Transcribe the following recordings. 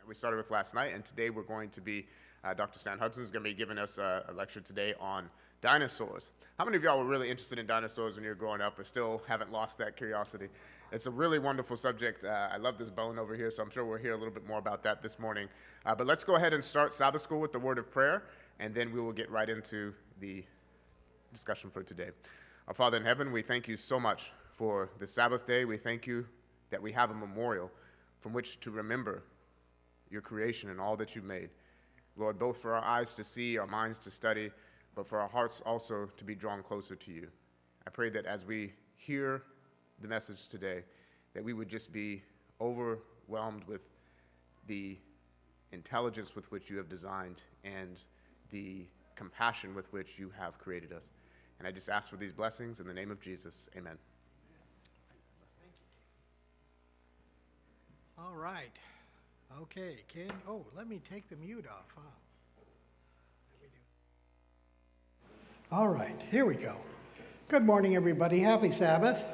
we started with last night, and today we're going to be, Dr. Stan Hudson is going to be giving us a lecture today on dinosaurs. How many of y'all were really interested in dinosaurs when you were growing up or still haven't lost that curiosity? It's a really wonderful subject. I love this bone over here, so I'm sure we'll hear a little bit more about that this morning. But let's go ahead and start Sabbath School with the word of prayer, and then we will get right into the discussion for today. Our Father in heaven, we thank you so much for the Sabbath day. We thank you that we have a memorial from which to remember your creation and all that you've made. Lord, both for our eyes to see, our minds to study, but for our hearts also to be drawn closer to you. I pray that as we hear the message today, that we would just be overwhelmed with the intelligence with which you have designed and the compassion with which you have created us. And I just ask for these blessings in the name of Jesus. Amen. All right. Okay, Ken. Oh, let me take the mute off, huh? All right, here we go. Good morning, everybody. Happy Sabbath.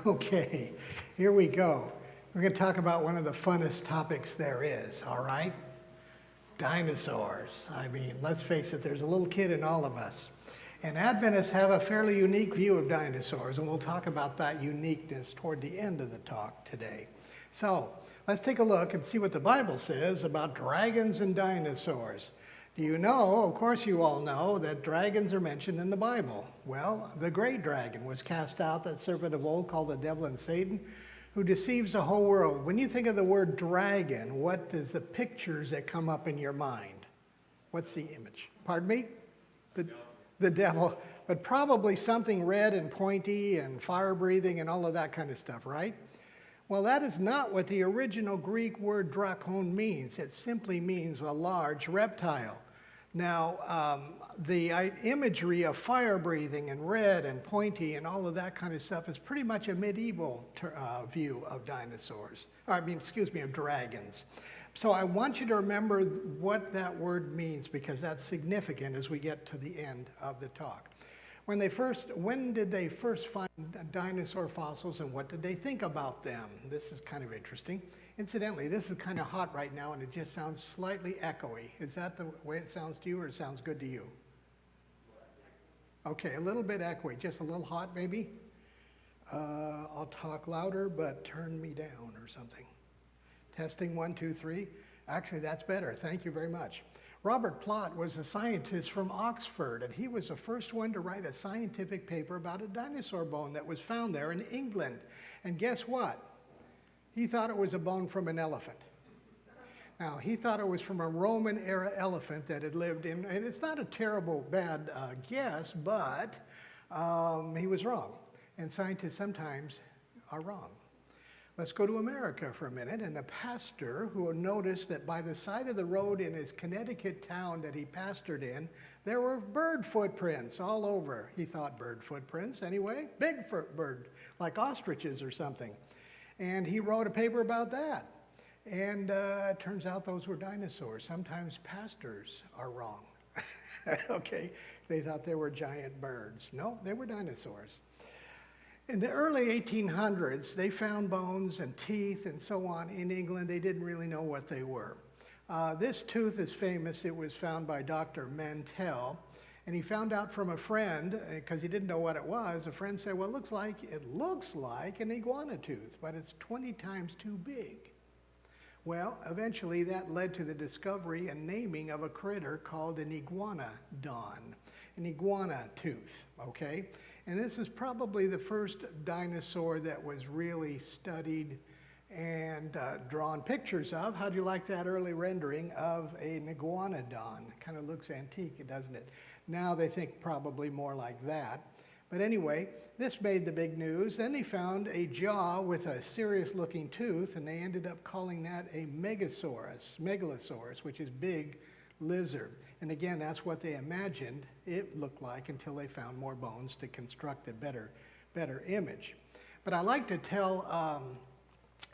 Okay, here we go. We're going to talk about one of the funnest topics there is, all right? Dinosaurs. I mean, let's face it, there's a little kid in all of us. And Adventists have a fairly unique view of dinosaurs, and we'll talk about that uniqueness toward the end of the talk today. So, let's take a look and see what the Bible says about dragons and dinosaurs. Do you know, of course you all know, that dragons are mentioned in the Bible? Well, the great dragon was cast out, that serpent of old called the devil and Satan, who deceives the whole world. When you think of the word dragon, what is the pictures that come up in your mind? What's the image? Pardon me? The devil, but probably something red and pointy and fire-breathing and all of that kind of stuff, right? Well, that is not what the original Greek word drakon means. It simply means a large reptile. Now, the imagery of fire-breathing and red and pointy and all of that kind of stuff is pretty much a medieval view of dinosaurs. Of dragons. So I want you to remember what that word means because that's significant as we get to the end of the talk. When did they first find dinosaur fossils and what did they think about them? This is kind of interesting. Incidentally, this is kind of hot right now and it just sounds slightly echoey. Is that the way it sounds to you or it sounds good to you? Okay, a little bit echoey, just a little hot maybe? I'll talk louder but turn me down or something. Testing 1, 2, 3. Actually, that's better. Thank you very much. Robert Plott was a scientist from Oxford, and he was the first one to write a scientific paper about a dinosaur bone that was found there in England. And guess what? He thought it was a bone from an elephant. Now, he thought it was from a Roman-era elephant that had lived in, and it's not a terrible bad guess, but he was wrong. And scientists sometimes are wrong. Let's go to America for a minute, and a pastor who noticed that by the side of the road in his Connecticut town that he pastored in, there were bird footprints all over. He thought bird footprints anyway, big bird, like ostriches or something. And he wrote a paper about that. And it turns out those were dinosaurs. Sometimes pastors are wrong. Okay, they thought they were giant birds. No, they were dinosaurs. In the early 1800s, they found bones and teeth and so on in England. They didn't really know what they were. This tooth is famous. It was found by Dr. Mantell, and he found out from a friend, because he didn't know what it was. A friend said, well, it looks like an iguana tooth, but it's 20 times too big. Well, eventually that led to the discovery and naming of a critter called an iguanodon, an iguana tooth, okay? And this is probably the first dinosaur that was really studied and drawn pictures of. How do you like that early rendering of an iguanodon? Kind of looks antique, doesn't it? Now they think probably more like that. But anyway, this made the big news. Then they found a jaw with a serious-looking tooth, and they ended up calling that a megalosaurus, which is big lizard. And again, that's what they imagined it looked like until they found more bones to construct a better image. But I like to tell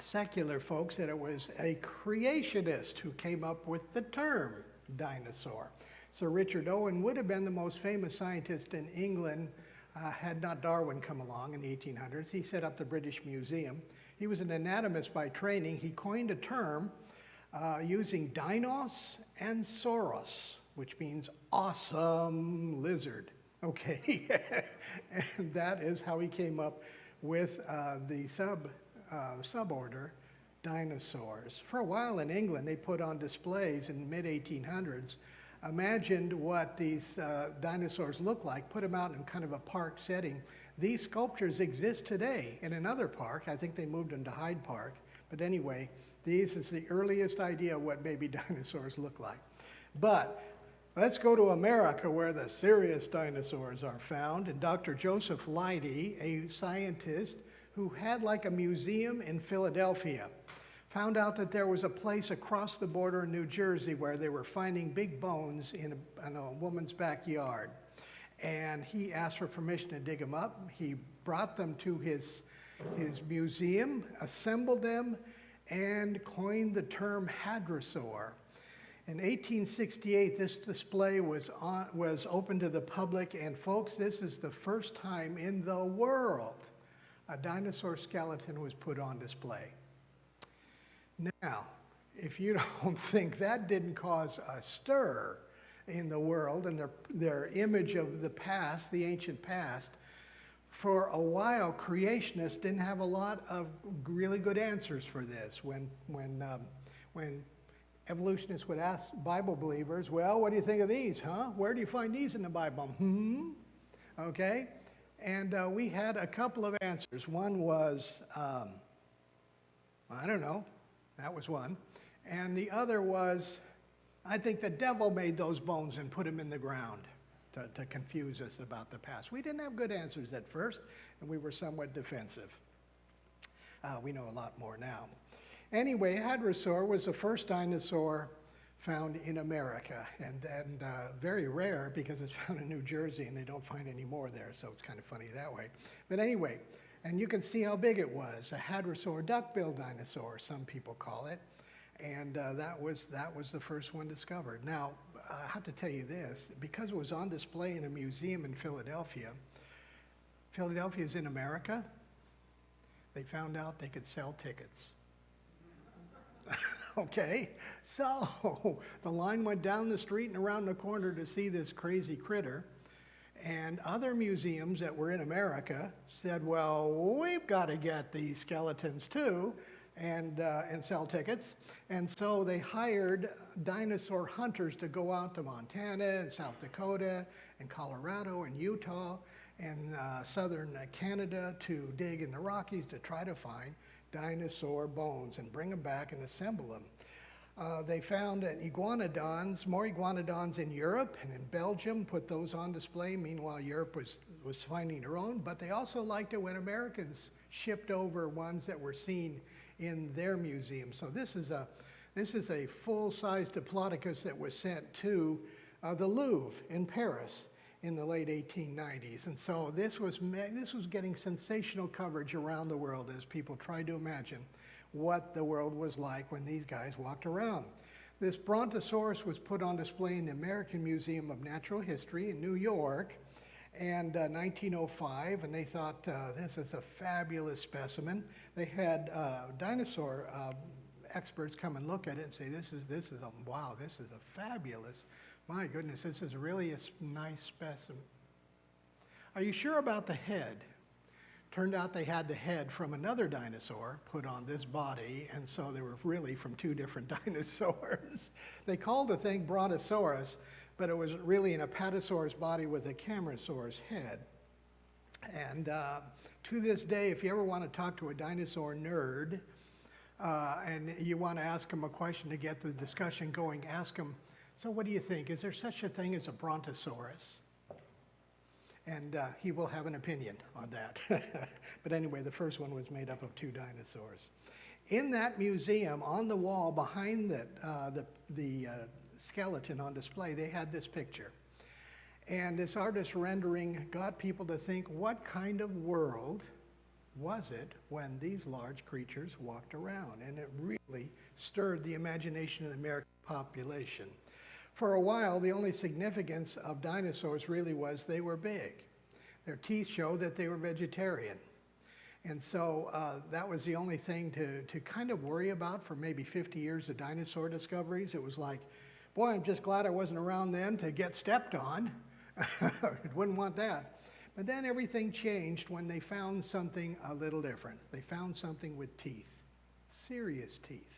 secular folks that it was a creationist who came up with the term dinosaur. Sir Richard Owen would have been the most famous scientist in England had not Darwin come along in the 1800s. He set up the British Museum. He was an anatomist by training. He coined a term using dinos and sauros, which means awesome lizard. Okay, and that is how he came up with the suborder Dinosaurs. For a while in England, they put on displays in the mid-1800s, imagined what these dinosaurs looked like, put them out in kind of a park setting. These sculptures exist today in another park. I think they moved them to Hyde Park. But anyway, this is the earliest idea of what maybe dinosaurs look like. But let's go to America, where the serious dinosaurs are found. And Dr. Joseph Leidy, a scientist who had like a museum in Philadelphia, found out that there was a place across the border in New Jersey where they were finding big bones in a woman's backyard. And he asked for permission to dig them up. He brought them to his museum, assembled them, and coined the term Hadrosaur. In 1868, this display was open to the public, and folks, this is the first time in the world a dinosaur skeleton was put on display. Now, if you don't think that didn't cause a stir in the world and their image of the past, the ancient past, for a while, creationists didn't have a lot of really good answers for this. When evolutionists would ask Bible believers, well, what do you think of these, huh? Where do you find these in the Bible? Okay? And we had a couple of answers. One was, I don't know. That was one. And the other was, I think the devil made those bones and put them in the ground to confuse us about the past. We didn't have good answers at first, and we were somewhat defensive. We know a lot more now. Anyway, Hadrosaur was the first dinosaur found in America, and very rare because it's found in New Jersey and they don't find any more there, so it's kind of funny that way. But anyway, and you can see how big it was. A Hadrosaur duck-billed dinosaur, some people call it, and that was the first one discovered. Now, I have to tell you this, because it was on display in a museum in Philadelphia. Philadelphia's in America. They found out they could sell tickets. Okay, so the line went down the street and around the corner to see this crazy critter. And other museums that were in America said, well, we've got to get these skeletons too and sell tickets. And so they hired dinosaur hunters to go out to Montana and South Dakota and Colorado and Utah and southern Canada to dig in the Rockies to try to find dinosaur bones and bring them back and assemble them. They found iguanodons, more iguanodons in Europe and in Belgium, put those on display. Meanwhile, Europe was finding their own, but they also liked it when Americans shipped over ones that were seen in their museum. So this is a full-size Diplodocus that was sent to the Louvre in Paris in the late 1890s. And so this was getting sensational coverage around the world as people tried to imagine what the world was like when these guys walked around. This Brontosaurus was put on display in the American Museum of Natural History in New York in 1905, and they thought this is a fabulous specimen. They had dinosaur experts come and look at it and say, wow, this is a fabulous, my goodness, this is really a nice specimen. Are you sure about the head? Turned out they had the head from another dinosaur put on this body, and so they were really from two different dinosaurs. They called the thing Brontosaurus, but it was really an Apatosaurus body with a Camarasaurus head. And to this day, if you ever want to talk to a dinosaur nerd, and you want to ask them a question to get the discussion going, ask them, so what do you think? Is there such a thing as a Brontosaurus? And he will have an opinion on that. But anyway, the first one was made up of two dinosaurs. In that museum, on the wall behind the skeleton on display, they had this picture. And this artist's rendering got people to think, what kind of world was it when these large creatures walked around? And it really stirred the imagination of the American population. For a while, the only significance of dinosaurs really was they were big. Their teeth show that they were vegetarian. And so that was the only thing to kind of worry about for maybe 50 years of dinosaur discoveries. It was like, boy, I'm just glad I wasn't around then to get stepped on. Wouldn't want that. But then everything changed when they found something a little different. They found something with teeth, serious teeth.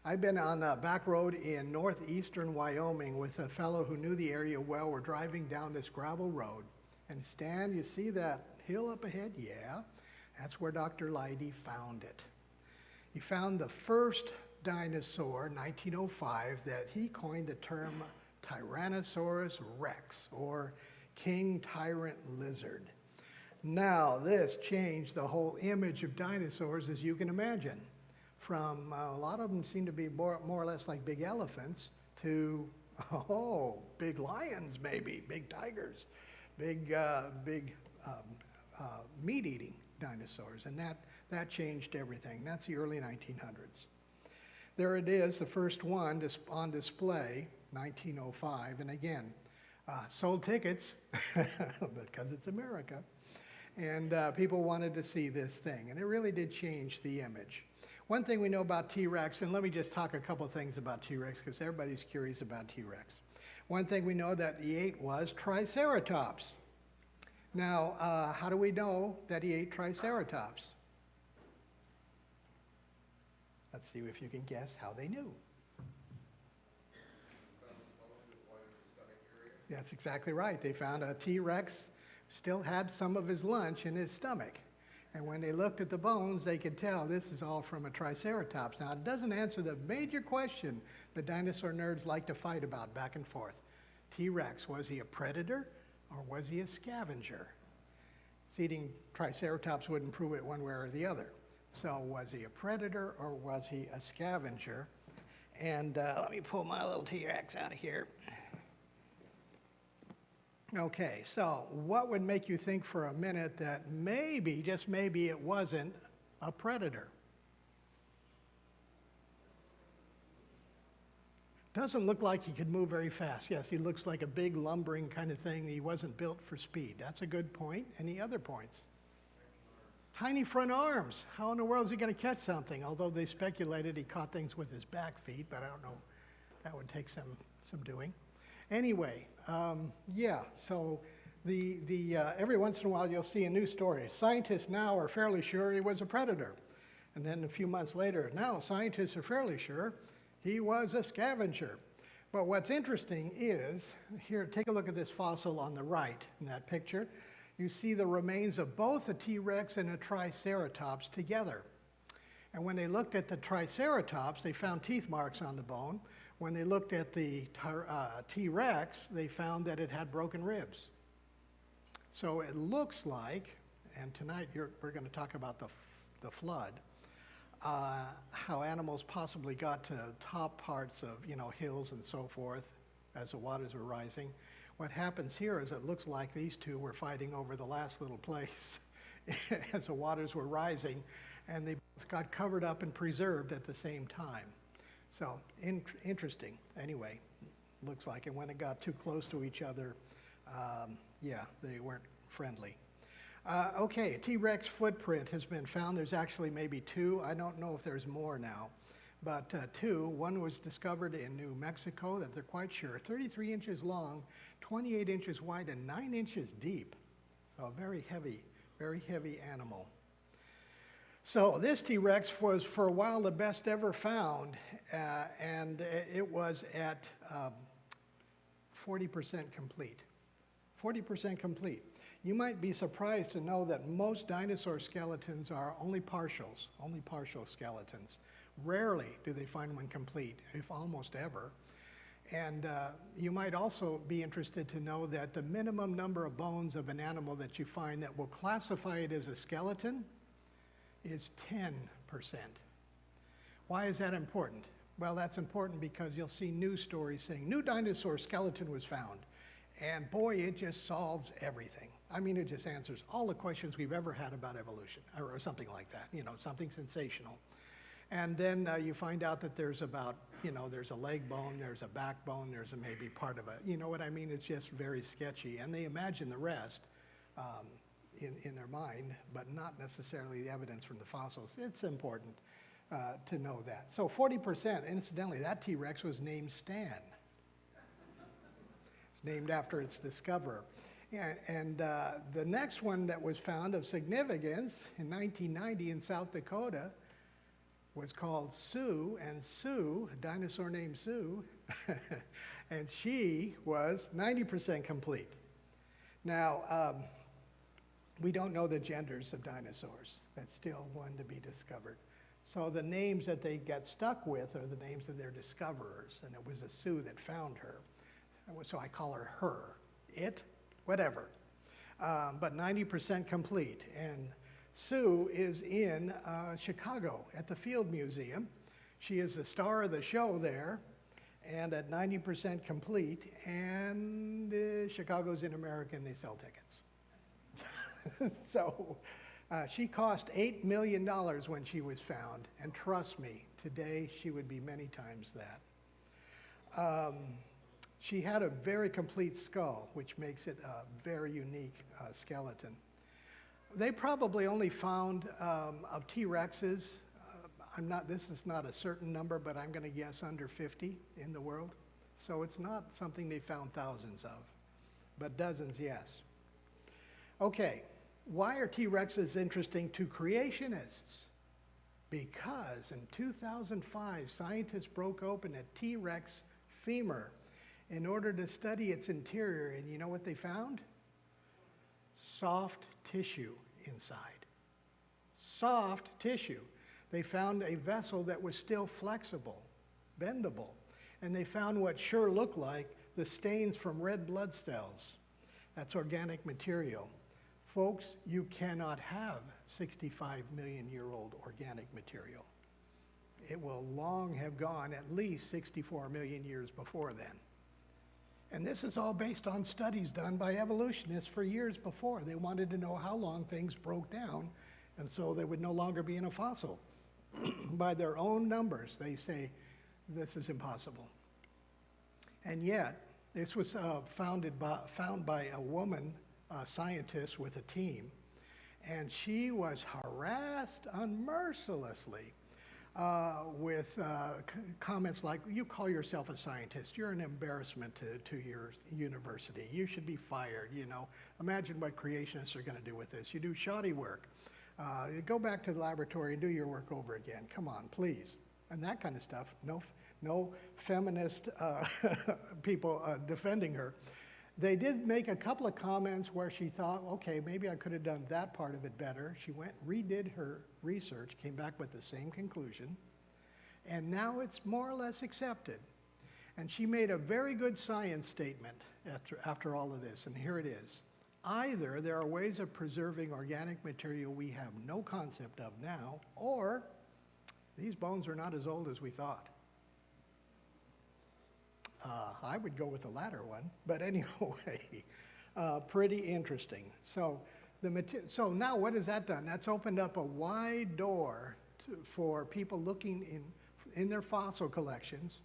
I've been on a back road in northeastern Wyoming with a fellow who knew the area well. We're driving down this gravel road. And Stan, you see that hill up ahead? Yeah, that's where Dr. Leidy found it. He found the first dinosaur, 1905, that he coined the term Tyrannosaurus Rex, or king tyrant lizard. Now, this changed the whole image of dinosaurs, as you can imagine. From a lot of them seem to be more or less like big elephants to, big lions maybe, big tigers, big meat-eating dinosaurs. And that changed everything. That's the early 1900s. There it is, the first one on display, 1905. And again, sold tickets because it's America. And people wanted to see this thing. And it really did change the image. One thing we know about T-Rex, and let me just talk a couple things about T-Rex because everybody's curious about T-Rex. One thing we know that he ate was Triceratops. Now, how do we know that he ate Triceratops? Let's see if you can guess how they knew. That's exactly right. They found a T-Rex still had some of his lunch in his stomach. And when they looked at the bones, they could tell this is all from a Triceratops. Now, it doesn't answer the major question the dinosaur nerds like to fight about back and forth. T-Rex, was he a predator or was he a scavenger? Eating Triceratops wouldn't prove it one way or the other. So was he a predator or was he a scavenger? And let me pull my little T-Rex out of here. Okay, so what would make you think for a minute that maybe, just maybe, it wasn't a predator? Doesn't look like he could move very fast. Yes, he looks like a big lumbering kind of thing. He wasn't built for speed. That's a good point. Any other points? Tiny front arms. How in the world is he going to catch something? Although they speculated he caught things with his back feet, but I don't know. That would take some doing. Anyway, so every once in a while you'll see a new story. Scientists now are fairly sure he was a predator. And then a few months later, now scientists are fairly sure he was a scavenger. But what's interesting is, here, take a look at this fossil on the right in that picture. You see the remains of both a T-Rex and a Triceratops together. And when they looked at the Triceratops, they found teeth marks on the bone. When they looked at the T-Rex, they found that it had broken ribs. So it looks like, and tonight we're going to talk about the flood, how animals possibly got to top parts of hills and so forth as the waters were rising. What happens here is it looks like these two were fighting over the last little place as the waters were rising, and they both got covered up and preserved at the same time. So interesting. Anyway, looks like it. When it got too close to each other, they weren't friendly. Okay, a T-Rex footprint has been found. There's actually maybe two. I don't know if there's more now, but two. One was discovered in New Mexico that they're quite sure. 33 inches long, 28 inches wide, and 9 inches deep. So a very heavy animal. So this T-Rex was for a while the best ever found, and it was at 40% complete. 40% complete. You might be surprised to know that most dinosaur skeletons are only partial skeletons. Rarely do they find one complete, if almost ever. And you might also be interested to know that the minimum number of bones of an animal that you find that will classify it as a skeleton is 10%. Why is that important? Well, that's important because you'll see news stories saying, new dinosaur skeleton was found. And boy, it just solves everything. I mean, it just answers all the questions we've ever had about evolution, or something like that, something sensational. And then you find out that there's there's a leg bone, there's a backbone, there's maybe part of a, you know what I mean? It's just very sketchy. And they imagine the rest. in their mind, but not necessarily the evidence from the fossils. It's important to know that. So 40%, incidentally, that T-Rex was named Stan. It's named after its discoverer. Yeah, and the next one that was found of significance in 1990 in South Dakota was called Sue, and Sue, a dinosaur named Sue, and she was 90% complete. Now, we don't know the genders of dinosaurs. That's still one to be discovered. So the names that they get stuck with are the names of their discoverers, and it was a Sue that found her. So I call her her, it, whatever. But 90% complete. And Sue is in Chicago at the Field Museum. She is the star of the show there, and at 90% complete, and Chicago's in America and they sell tickets. So she cost $8 million when she was found, and trust me, today she would be many times that. She had a very complete skull, which makes it a very unique skeleton. They probably only found of T-Rexes, this is not a certain number, but I'm going to guess under 50 in the world. So it's not something they found thousands of, but dozens, yes. Okay, why are T-Rexes interesting to creationists? Because in 2005, scientists broke open a T-Rex femur in order to study its interior, and you know what they found? Soft tissue inside. Soft tissue. They found a vessel that was still flexible, bendable, and they found what sure looked like the stains from red blood cells. That's organic material. Folks, you cannot have 65 million year old organic material. It will long have gone at least 64 million years before then. And this is all based on studies done by evolutionists for years before. They wanted to know how long things broke down, and so they would no longer be in a fossil. By their own numbers, they say this is impossible. And yet, this was found by a woman scientist with a team, and she was harassed unmercilessly with comments like, you call yourself a scientist, you're an embarrassment to your university, you should be fired, you know. Imagine what creationists are going to do with this. You do shoddy work. You go back to the laboratory and do your work over again. Come on, please. And that kind of stuff. No feminist people defending her. They did make a couple of comments where she thought, okay, maybe I could have done that part of it better. She went, redid her research, came back with the same conclusion, and now it's more or less accepted. And she made a very good science statement after all of this, and here it is. Either there are ways of preserving organic material we have no concept of now, or these bones are not as old as we thought. I would go with the latter one, but anyway, pretty interesting. So now what has that done? That's opened up a wide door for people looking in their fossil collections.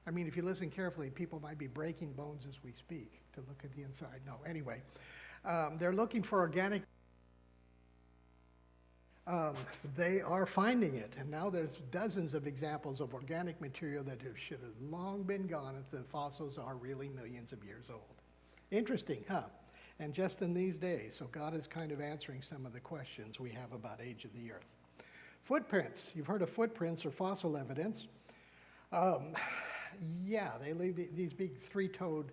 I mean, if you listen carefully, people might be breaking bones as we speak to look at the inside. No, anyway, they're looking for organic. They are finding it, and now there's dozens of examples of organic material that should have long been gone if the fossils are really millions of years old. Interesting, huh? And just in these days, so God is kind of answering some of the questions we have about age of the earth. Footprints, you've heard of footprints or fossil evidence. Yeah, they leave these big three-toed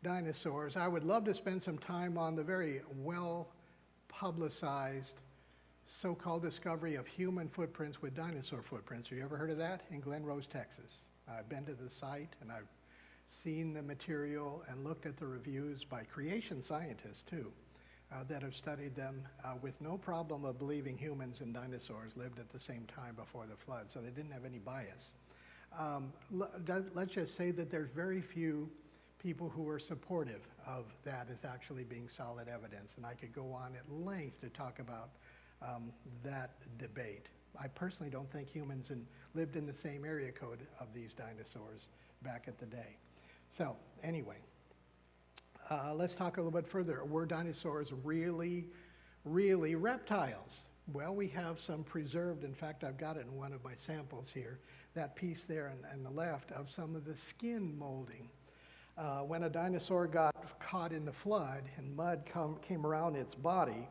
dinosaurs. I would love to spend some time on the very well-publicized so-called discovery of human footprints with dinosaur footprints. Have you ever heard of that? In Glen Rose, Texas. I've been to the site and I've seen the material and looked at the reviews by creation scientists too that have studied them with no problem of believing humans and dinosaurs lived at the same time before the flood, so they didn't have any bias. Let's just say that there's very few people who are supportive of that as actually being solid evidence, and I could go on at length to talk about that debate. I personally don't think humans lived in the same area code of these dinosaurs back at the day. So anyway, let's talk a little bit further. Were dinosaurs really reptiles? Well, we have some preserved, in fact, I've got it in one of my samples here, that piece there on the left of some of the skin molding. When a dinosaur got caught in the flood and mud came around its body,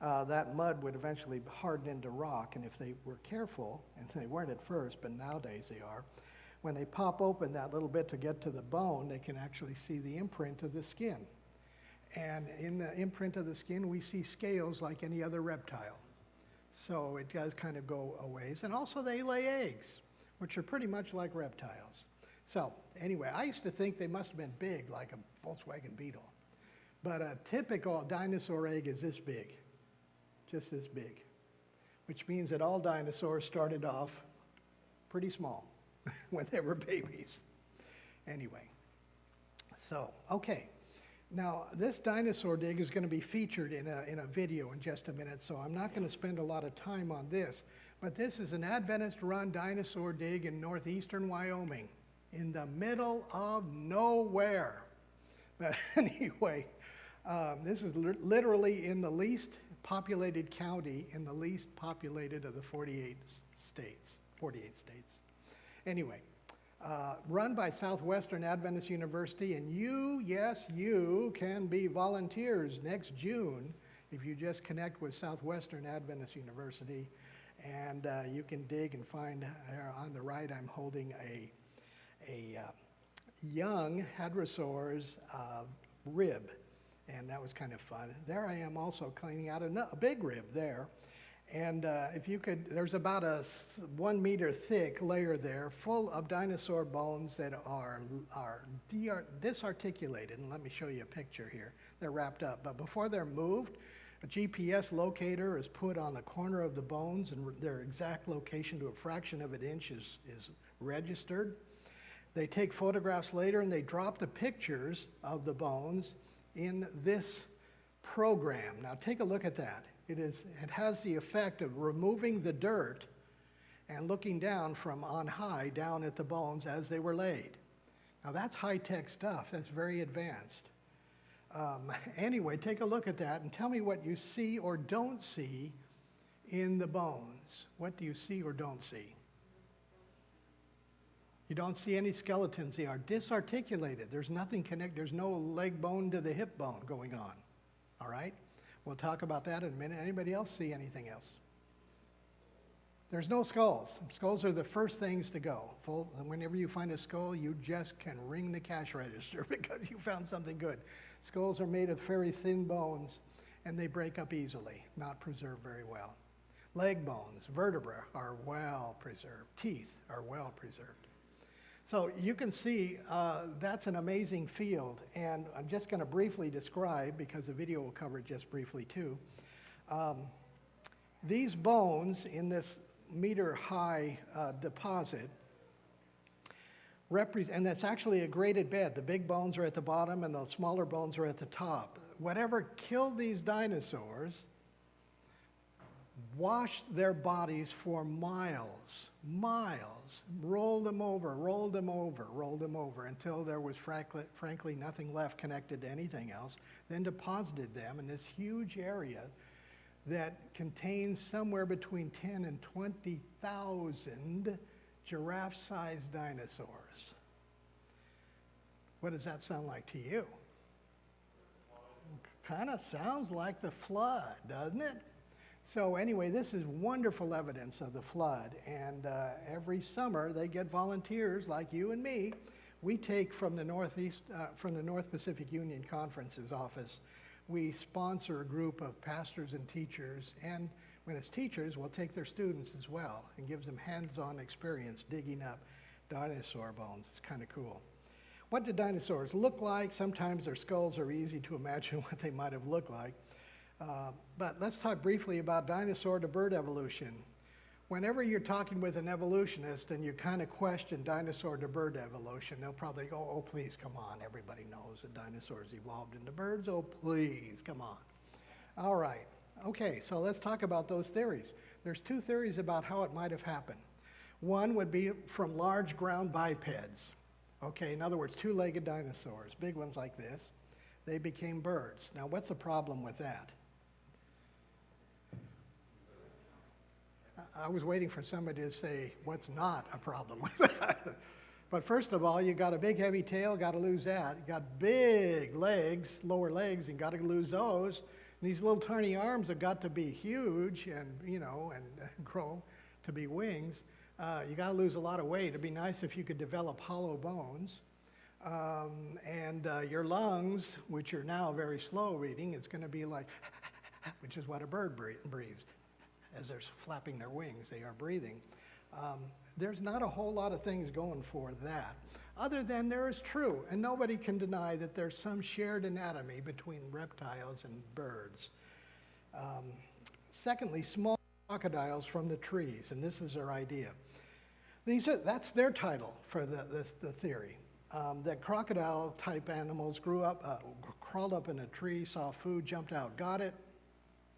that mud would eventually harden into rock, and if they were careful, and they weren't at first, but nowadays they are, when they pop open that little bit to get to the bone, they can actually see the imprint of the skin. And in the imprint of the skin, we see scales like any other reptile. So it does kind of go a ways. And also they lay eggs, which are pretty much like reptiles. So anyway, I used to think they must have been big, like a Volkswagen Beetle. But a typical dinosaur egg is this big, just this big, which means that all dinosaurs started off pretty small when they were babies. Anyway, so, okay. Now, this dinosaur dig is going to be featured in a video in just a minute, so I'm not going to spend a lot of time on this. But this is an Adventist-run dinosaur dig in northeastern Wyoming, in the middle of nowhere. But anyway, this is literally in the least populated county, in the least populated of the 48 states. Anyway. Run by Southwestern Adventist University, and you, yes, you can be volunteers next June if you just connect with Southwestern Adventist University, and you can dig and find. On the right, I'm holding a young Hadrosaur's rib, and that was kind of fun. There I am also cleaning out a big rib there. And if you could, there's about a 1 meter thick layer there full of dinosaur bones that are disarticulated. And let me show you a picture here. They're wrapped up. But before they're moved, a GPS locator is put on the corner of the bones, and their exact location to a fraction of an inch is registered. They take photographs later, and they drop the pictures of the bones in this program. Now take a look at that. It has the effect of removing the dirt and looking down from on high down at the bones as they were laid. Now that's high-tech stuff. That's very advanced. Anyway, take a look at that and tell me what you see or don't see in the bones. What do you see or don't see? You don't see any skeletons. They are disarticulated. There's nothing connected. There's no leg bone to the hip bone going on. All right? We'll talk about that in a minute. Anybody else see anything else? There's no skulls. Skulls are the first things to go. Whenever you find a skull, you just can ring the cash register because you found something good. Skulls are made of very thin bones, and they break up easily, not preserved very well. Leg bones, vertebrae are well preserved. Teeth are well preserved. So you can see that's an amazing field, and I'm just going to briefly describe, because the video will cover it just briefly too. These bones in this meter-high deposit and that's actually a graded bed. The big bones are at the bottom, and the smaller bones are at the top. Whatever killed these dinosaurs washed their bodies for miles, rolled them over, until there was frankly nothing left connected to anything else, then deposited them in this huge area that contains somewhere between 10 and 20,000 giraffe-sized dinosaurs. What does that sound like to you? Kind of sounds like the flood, doesn't it? So anyway, this is wonderful evidence of the flood, and every summer they get volunteers like you and me. We take from the North Pacific Union Conference's office, we sponsor a group of pastors and teachers, and when it's teachers, we'll take their students as well and gives them hands-on experience digging up dinosaur bones. It's kind of cool. What do dinosaurs look like? Sometimes their skulls are easy to imagine what they might have looked like. But let's talk briefly about dinosaur to bird evolution. Whenever you're talking with an evolutionist and you kind of question dinosaur to bird evolution, they'll probably go, oh, please, come on. Everybody knows that dinosaurs evolved into birds. Oh, please, come on. All right. Okay, so let's talk about those theories. There's two theories about how it might have happened. One would be from large ground bipeds. Okay, in other words, two-legged dinosaurs, big ones like this. they became birds. Now, what's the problem with that? I was waiting for somebody to say, what's not a problem with that? But first of all, you got a big heavy tail, got to lose that. You got big legs, lower legs, and got to lose those. And these little tiny arms have got to be huge and, and grow to be wings. You got to lose a lot of weight. It'd be nice if you could develop hollow bones. And your lungs, which are now very slow reading, it's going to be like, which is what a bird breathes. As they're flapping their wings, they are breathing. There's not a whole lot of things going for that, other than there is true, and nobody can deny that there's some shared anatomy between reptiles and birds. Secondly, small crocodiles from the trees, and this is their idea. That's their title for the theory, that crocodile-type animals crawled up in a tree, saw food, jumped out, got it,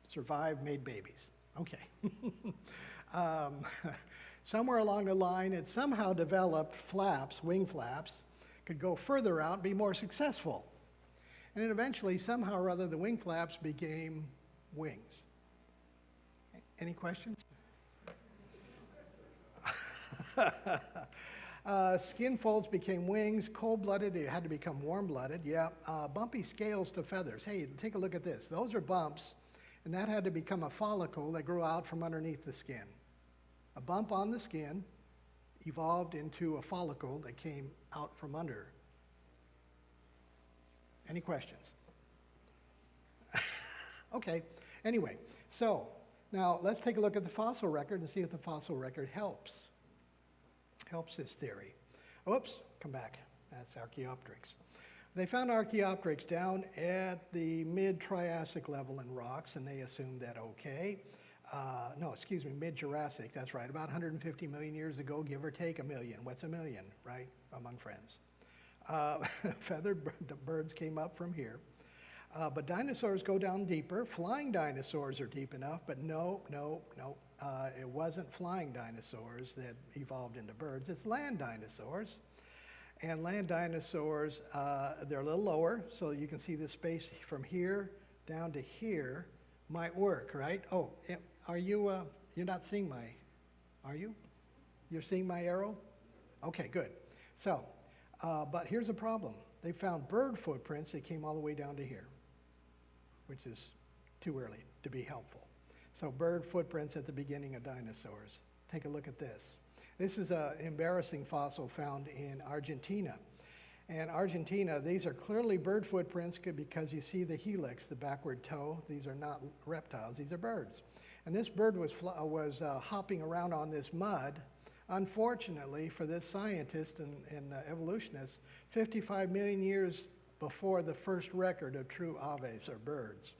survived, made babies. Okay. Somewhere along the line, it somehow developed flaps, wing flaps, could go further out, be more successful. And then eventually, somehow or other, the wing flaps became wings. Any questions? Skin folds became wings, cold-blooded, it had to become warm-blooded, yeah. Bumpy scales to feathers. Hey, take a look at this. Those are bumps, and that had to become a follicle that grew out from underneath the skin. A bump on the skin evolved into a follicle that came out from under. Any questions? Okay, anyway, so now let's take a look at the fossil record and see if the fossil record helps this theory. Oops, come back. That's Archaeopteryx. They found Archaeopteryx down at the mid-Triassic level in rocks, and they assumed that, okay. Mid-Jurassic, that's right. About 150 million years ago, give or take a million. What's a million, right, among friends? Feathered birds came up from here. But dinosaurs go down deeper. Flying dinosaurs are deep enough, but no. It wasn't flying dinosaurs that evolved into birds. It's land dinosaurs. And land dinosaurs, they're a little lower, so you can see the space from here down to here might work, right? Oh, are you, you're not seeing are you? You're seeing my arrow? Okay, good. So, but here's the problem. They found bird footprints that came all the way down to here, which is too early to be helpful. So bird footprints at the beginning of dinosaurs. Take a look at this. This is an embarrassing fossil found in Argentina. And Argentina, these are clearly bird footprints because you see the helix, the backward toe. These are not reptiles, these are birds. And this bird was hopping around on this mud. Unfortunately for this scientist and evolutionist, 55 million years before the first record of true aves, or birds.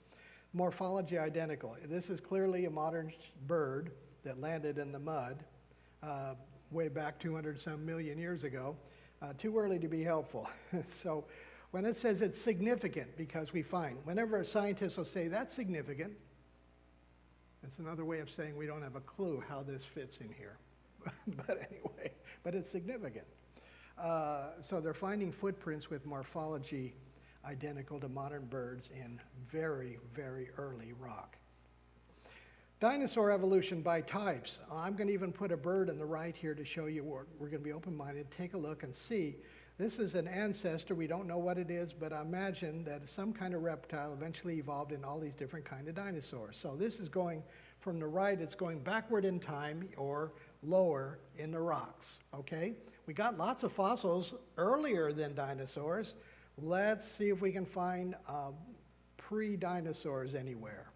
Morphology identical. This is clearly a modern bird that landed in the mud way back 200-some million years ago. Too early to be helpful. So when it says it's significant, because we find, whenever a scientist will say that's significant, it's another way of saying we don't have a clue how this fits in here. But anyway, but it's significant. So they're finding footprints with morphology identical to modern birds in very, very early rock. Dinosaur evolution by types. I'm going to even put a bird on the right here to show you. We're going to be open-minded. Take a look and see. This is an ancestor. We don't know what it is, but I imagine that some kind of reptile eventually evolved in all these different kind of dinosaurs. So this is going from the right. It's going backward in time or lower in the rocks. Okay? We got lots of fossils earlier than dinosaurs. Let's see if we can find pre-dinosaurs anywhere.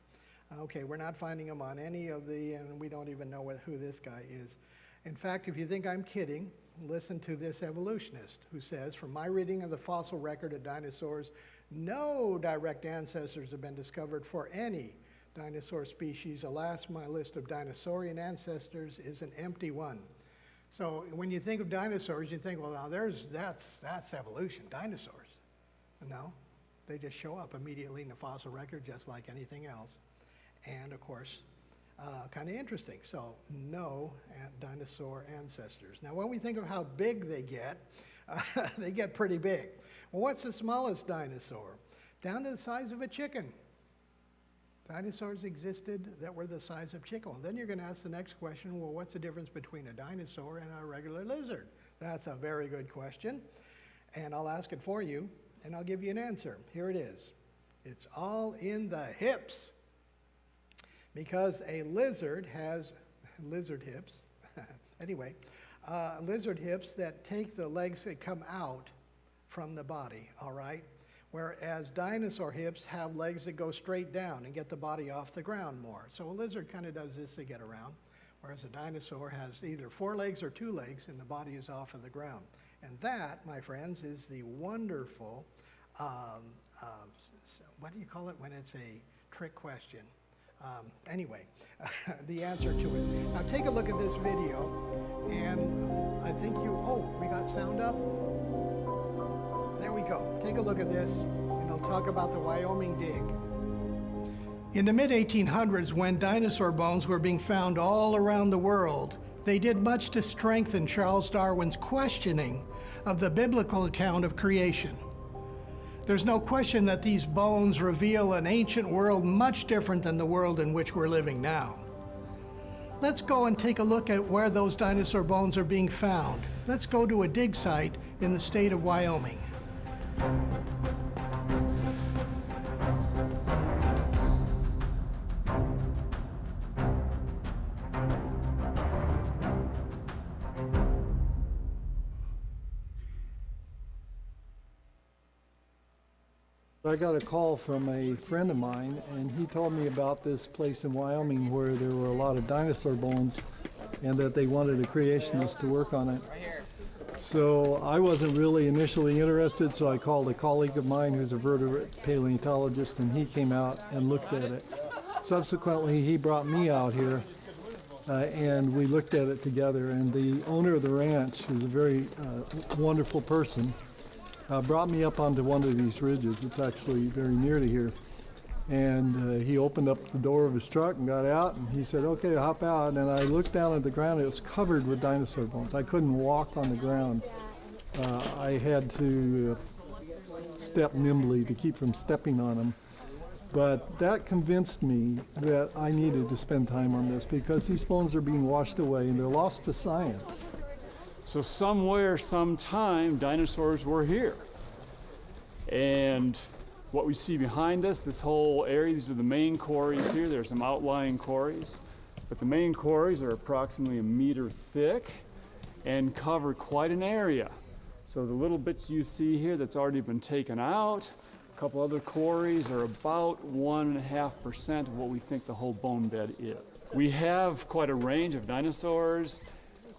Okay, we're not finding them on any of and we don't even know who this guy is. In fact, if you think I'm kidding, listen to this evolutionist who says, from my reading of the fossil record of dinosaurs, no direct ancestors have been discovered for any dinosaur species. Alas, my list of dinosaurian ancestors is an empty one. So when you think of dinosaurs, you think, well, now that's evolution, dinosaurs. No, they just show up immediately in the fossil record just like anything else. And of course, kind of interesting. So no dinosaur ancestors. Now when we think of how big they get pretty big. Well, what's the smallest dinosaur? down to the size of a chicken. Dinosaurs existed that were the size of chicken. Then you're going to ask the next question, well, what's the difference between a dinosaur and a regular lizard? That's a very good question. And I'll ask it for you, and I'll give you an answer. Here it is. It's all in the hips. Because a lizard has lizard hips. Anyway, lizard hips that take the legs that come out from the body, all right? Whereas dinosaur hips have legs that go straight down and get the body off the ground more. So a lizard kind of does this to get around, whereas a dinosaur has either 4 legs or 2 legs and the body is off of the ground. And that, my friends, is the wonderful, what do you call it when it's a trick question? Anyway, the answer to it. Now take a look at this video, and I think we got sound up? There we go. Take a look at this, and I'll talk about the Wyoming Dig. In the mid-1800s, when dinosaur bones were being found all around the world, they did much to strengthen Charles Darwin's questioning of the biblical account of creation. There's no question that these bones reveal an ancient world much different than the world in which we're living now. Let's go and take a look at where those dinosaur bones are being found. Let's go to a dig site in the state of Wyoming. I got a call from a friend of mine, and he told me about this place in Wyoming where there were a lot of dinosaur bones and that they wanted a creationist to work on it. So I wasn't really initially interested, so I called a colleague of mine who's a vertebrate paleontologist, and he came out and looked at it. Subsequently, he brought me out here, and we looked at it together, and the owner of the ranch, who's a very wonderful person, brought me up onto one of these ridges. It's actually very near to here. And he opened up the door of his truck and got out, and he said, okay, hop out. And I looked down at the ground. It was covered with dinosaur bones. I couldn't walk on the ground. I had to step nimbly to keep from stepping on them. But that convinced me that I needed to spend time on this because these bones are being washed away and they're lost to science. So somewhere, sometime, dinosaurs were here. And what we see behind us, this whole area, these are the main quarries here. There's some outlying quarries. But the main quarries are approximately 1 meter thick and cover quite an area. So the little bits you see here that's already been taken out, a couple other quarries are about 1.5% of what we think the whole bone bed is. We have quite a range of dinosaurs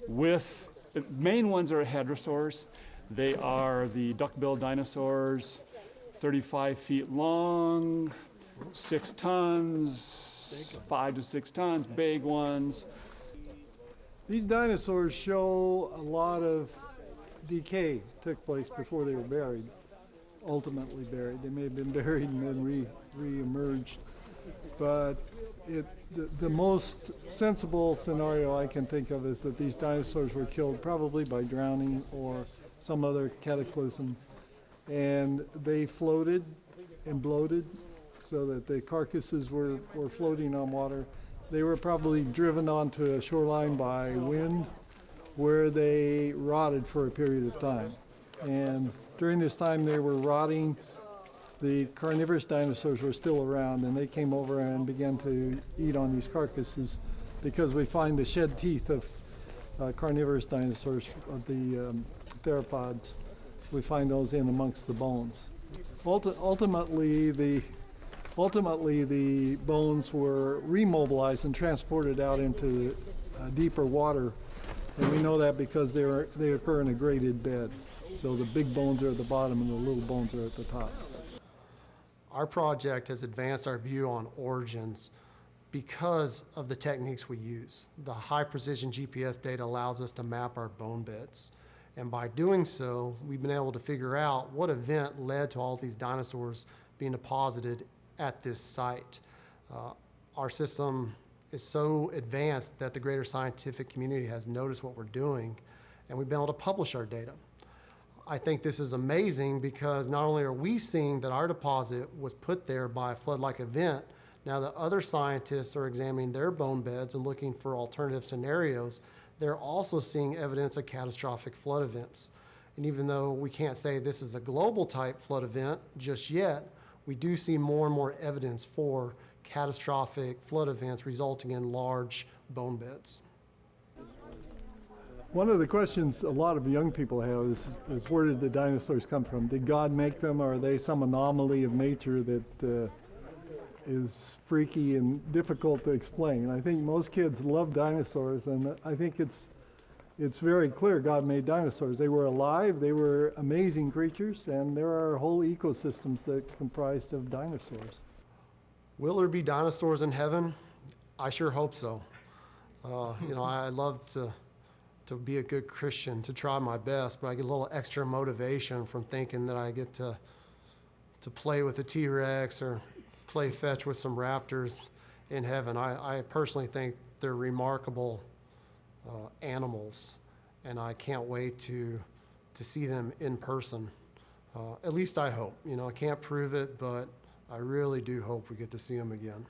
with, the main ones are hadrosaurs. They are the duck-billed dinosaurs, 35 feet long, 6 tons, 5 to 6 tons, big ones. These dinosaurs show a lot of decay took place before they were buried, ultimately buried. They may have been buried and then re-emerged. But the most sensible scenario I can think of is that these dinosaurs were killed probably by drowning or some other cataclysm. And they floated and bloated so that the carcasses were floating on water. They were probably driven onto a shoreline by wind where they rotted for a period of time. And during this time they were rotting, the carnivorous dinosaurs were still around, and they came over and began to eat on these carcasses because we find the shed teeth of carnivorous dinosaurs, of the theropods. We find those in amongst the bones. Ultimately, the bones were remobilized and transported out into deeper water, and we know that because they occur in a graded bed. So the big bones are at the bottom and the little bones are at the top. Our project has advanced our view on origins because of the techniques we use. The high precision GPS data allows us to map our bone beds. And by doing so, we've been able to figure out what event led to all these dinosaurs being deposited at this site. Our system is so advanced that the greater scientific community has noticed what we're doing, and we've been able to publish our data. I think this is amazing because not only are we seeing that our deposit was put there by a flood-like event, now that other scientists are examining their bone beds and looking for alternative scenarios, they're also seeing evidence of catastrophic flood events. And even though we can't say this is a global type flood event just yet, we do see more and more evidence for catastrophic flood events resulting in large bone beds. One of the questions a lot of young people have is where did the dinosaurs come from? Did God make them, or are they some anomaly of nature that is freaky and difficult to explain? I think most kids love dinosaurs, and I think it's very clear God made dinosaurs. They were alive, they were amazing creatures, and there are whole ecosystems that comprised of dinosaurs. Will there be dinosaurs in heaven? I sure hope so. I love to be a good Christian, to try my best, but I get a little extra motivation from thinking that I get to play with a T-Rex or play fetch with some raptors in heaven. I personally think they're remarkable animals, and I can't wait to see them in person. At least I hope. I can't prove it, but I really do hope we get to see them again.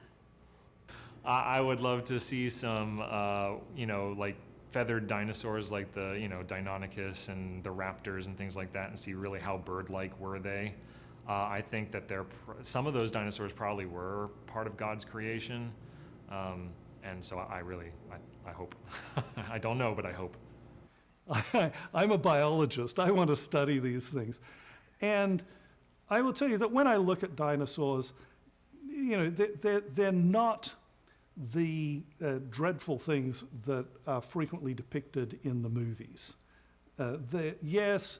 I would love to see some, like feathered dinosaurs like the, Deinonychus and the raptors and things like that, and see really how bird-like were they. I think that some of those dinosaurs probably were part of God's creation, and so I hope. I don't know, but I hope. I'm a biologist. I want to study these things. And I will tell you that when I look at dinosaurs, they're not the dreadful things that are frequently depicted in the movies. Yes,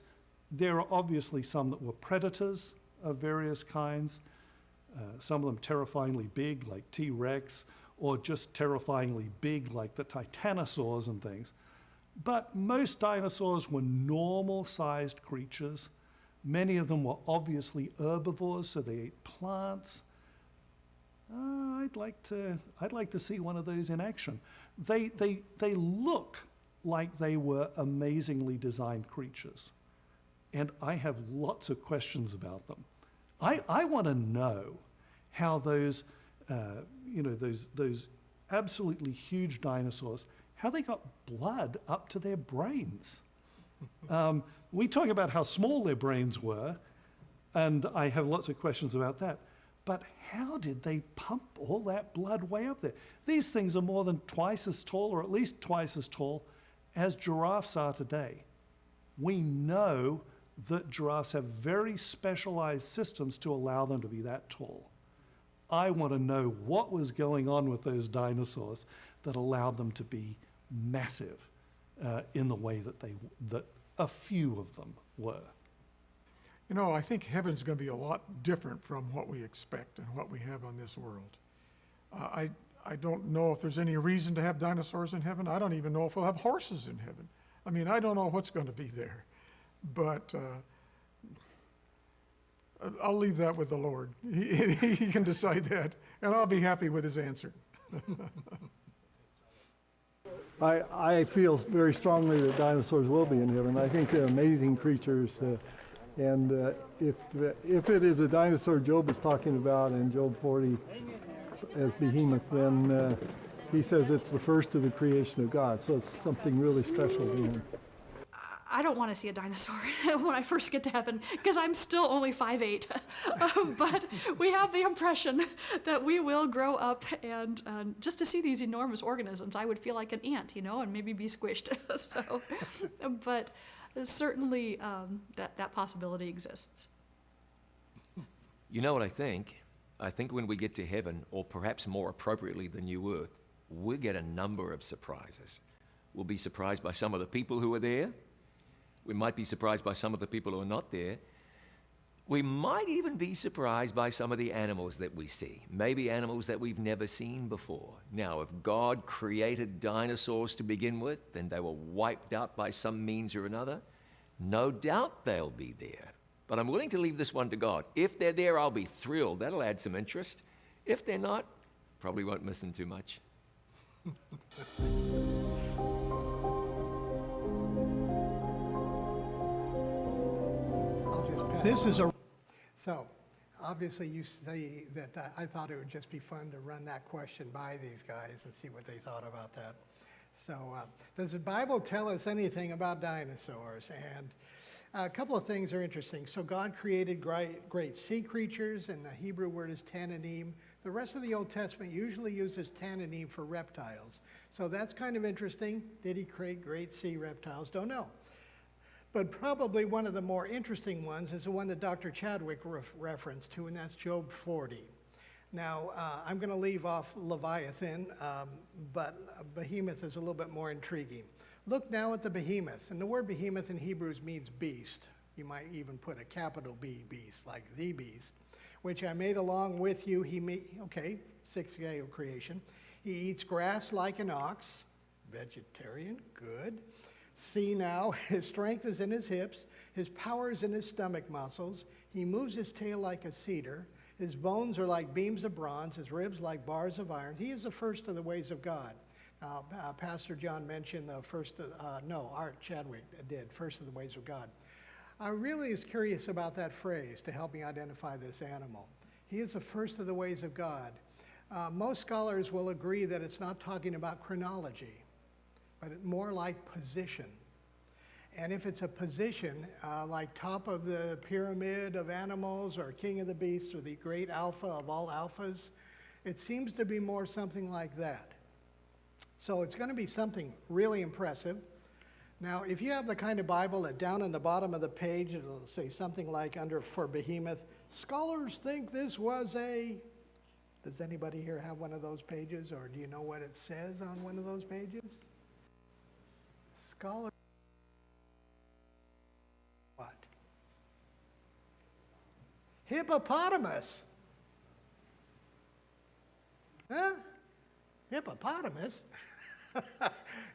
there are obviously some that were predators of various kinds, some of them terrifyingly big like T-Rex, or just terrifyingly big like the Tyrannosaurs and things. But most dinosaurs were normal-sized creatures. Many of them were obviously herbivores, so they ate plants. I'd like to see one of those in action. They look like they were amazingly designed creatures, and I have lots of questions about them. I want to know how those absolutely huge dinosaurs, how they got blood up to their brains. We talk about how small their brains were, and I have lots of questions about that. But how did they pump all that blood way up there? These things are more than twice as tall, or at least twice as tall, as giraffes are today. We know that giraffes have very specialized systems to allow them to be that tall. I want to know what was going on with those dinosaurs that allowed them to be massive in the way that a few of them were. I think heaven's going to be a lot different from what we expect and what we have on this world. I don't know if there's any reason to have dinosaurs in heaven. I don't even know if we'll have horses in heaven. I don't know what's going to be there. But I'll leave that with the Lord. He can decide that, and I'll be happy with his answer. I feel very strongly that dinosaurs will be in heaven. I think they're amazing creatures. And if it is a dinosaur Job is talking about in Job 40 as behemoth, then he says it's the first of the creation of God. So it's something really special to him. I don't want to see a dinosaur when I first get to heaven, because I'm still only 5'8". But we have the impression that we will grow up, and just to see these enormous organisms, I would feel like an ant, and maybe be squished. But certainly that possibility exists. You know what I think? I think when we get to heaven, or perhaps more appropriately the new earth, we'll get a number of surprises. We'll be surprised by some of the people who are there. We might be surprised by some of the people who are not there. We might even be surprised by some of the animals that we see, maybe animals that we've never seen before. Now, if God created dinosaurs to begin with, and they were wiped out by some means or another, no doubt they'll be there. But I'm willing to leave this one to God. If they're there, I'll be thrilled. That'll add some interest. If they're not, probably won't miss them too much. This is a So, obviously you say that I thought it would just be fun to run that question by these guys and see what they thought about that. So, does the Bible tell us anything about dinosaurs? And a couple of things are interesting. So God created great sea creatures, and the Hebrew word is tananim. The rest of the Old Testament usually uses tananim for reptiles. So that's kind of interesting. Did he create great sea reptiles? Don't know. But probably one of the more interesting ones is the one that Dr. Chadwick referenced to, and that's Job 40. Now, I'm going to leave off Leviathan, but Behemoth is a little bit more intriguing. Look now at the behemoth, and the word behemoth in Hebrews means beast. You might even put a capital B, beast, like the beast, which I made along with you. Okay, sixth day of creation. He eats grass like an ox, vegetarian, good. See now, his strength is in his hips, his power is in his stomach muscles. He moves his tail like a cedar. His bones are like beams of bronze, his ribs like bars of iron. He is the first of the ways of God. Pastor John mentioned the first, Art Chadwick did, first of the ways of God. I really is curious about that phrase to help me identify this animal. He is the first of the ways of God. Most scholars will agree that it's not talking about chronology, but more like position. And if it's a position, like top of the pyramid of animals or king of the beasts or the great alpha of all alphas, it seems to be more something like that. So it's going to be something really impressive. Now, if you have the kind of Bible that down in the bottom of the page, it'll say something like for behemoth, scholars think this was a... Does anybody here have one of those pages, or do you know what it says on one of those pages? Scholars... What? Hippopotamus. Huh? Hippopotamus?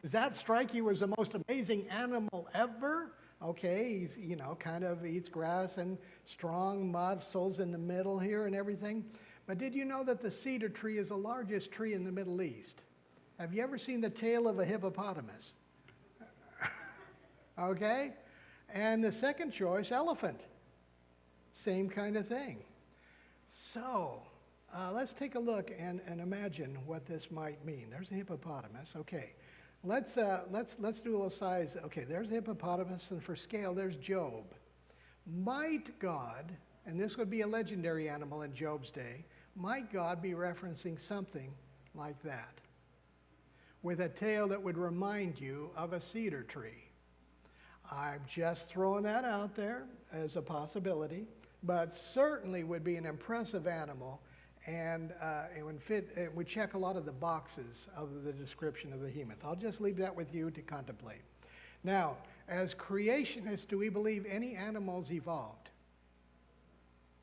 Does that strike you as the most amazing animal ever? Okay, he's, kind of eats grass and strong muscles in the middle here and everything. But did you know that the cedar tree is the largest tree in the Middle East? Have you ever seen the tail of a hippopotamus? Okay? And the second choice, elephant. Same kind of thing. So, let's take a look and imagine what this might mean. There's a hippopotamus. Okay, let's do a little size. Okay, there's a hippopotamus, and for scale, there's Job. Might God, and this would be a legendary animal in Job's day, might God be referencing something like that, with a tail that would remind you of a cedar tree? I'm just throwing that out there as a possibility, but certainly would be an impressive animal. And it would check a lot of the boxes of the description of the behemoth. I'll just leave that with you to contemplate. Now, as creationists, do we believe any animals evolved?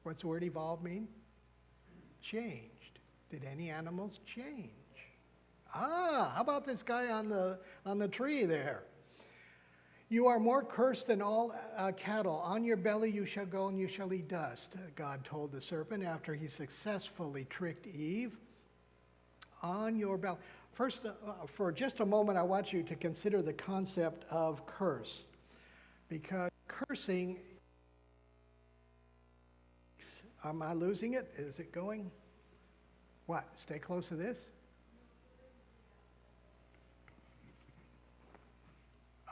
What's the word evolve mean? Changed. Did any animals change? How about this guy on the tree there? You are more cursed than all cattle. On your belly you shall go and you shall eat dust, God told the serpent after he successfully tricked Eve. On your belly. First, for just a moment, I want you to consider the concept of curse. Because cursing, am I losing it? Is it going? What? Stay close to this?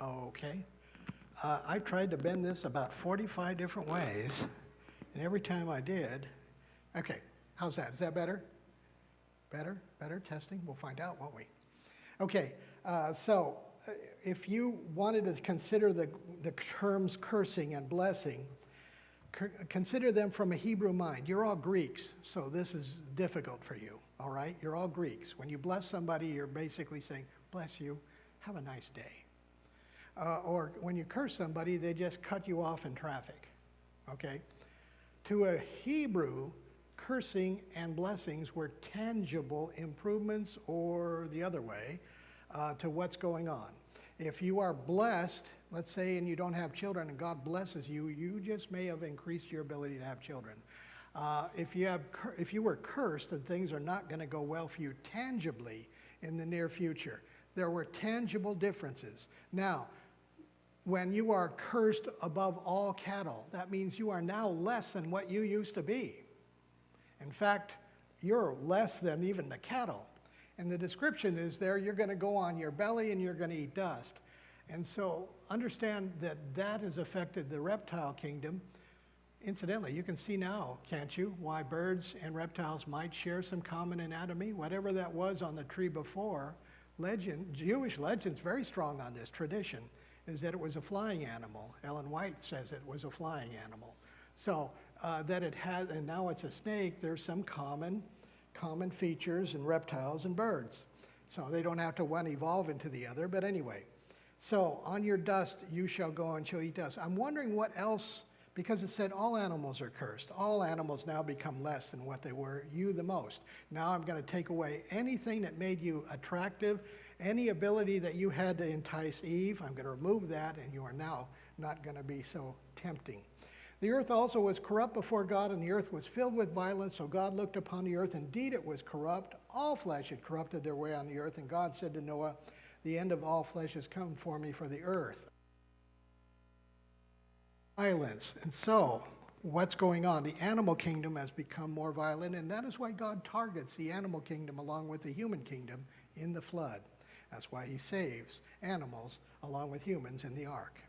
Okay. I've tried to bend this about 45 different ways, and every time I did, okay, how's that? Is that better? Better? Testing? We'll find out, won't we? Okay, so if you wanted to consider the terms cursing and blessing, consider them from a Hebrew mind. You're all Greeks, so this is difficult for you, all right? You're all Greeks. When you bless somebody, you're basically saying, bless you, have a nice day. Or when you curse somebody, they just cut you off in traffic, okay? To a Hebrew, cursing and blessings were tangible improvements, or the other way, to what's going on. If you are blessed, let's say, and you don't have children, and God blesses you, you just may have increased your ability to have children. If you were cursed, then things are not going to go well for you tangibly in the near future. There were tangible differences. Now, when you are cursed above all cattle, that means you are now less than what you used to be. In fact, you're less than even the cattle. And the description is there, you're going to go on your belly and you're going to eat dust. And so understand that that has affected the reptile kingdom. Incidentally, you can see now, can't you, why birds and reptiles might share some common anatomy? Whatever that was on the tree before, Jewish legend's very strong on this tradition, is that it was a flying animal. Ellen White says it was a flying animal. So that it has, and now it's a snake, there's some common features in reptiles and birds. So they don't have to one evolve into the other, but anyway. So on your dust you shall go and shall eat dust. I'm wondering what else, because it said all animals are cursed. All animals now become less than what they were, you the most. Now I'm going to take away anything that made you attractive, any ability that you had to entice Eve. I'm going to remove that, and you are now not going to be so tempting. The earth also was corrupt before God, and the earth was filled with violence. So God looked upon the earth. Indeed, it was corrupt. All flesh had corrupted their way on the earth. And God said to Noah, the end of all flesh has come for me, for the earth. Violence. And so, what's going on? The animal kingdom has become more violent, and that is why God targets the animal kingdom along with the human kingdom in the flood. That's why he saves animals along with humans in the ark.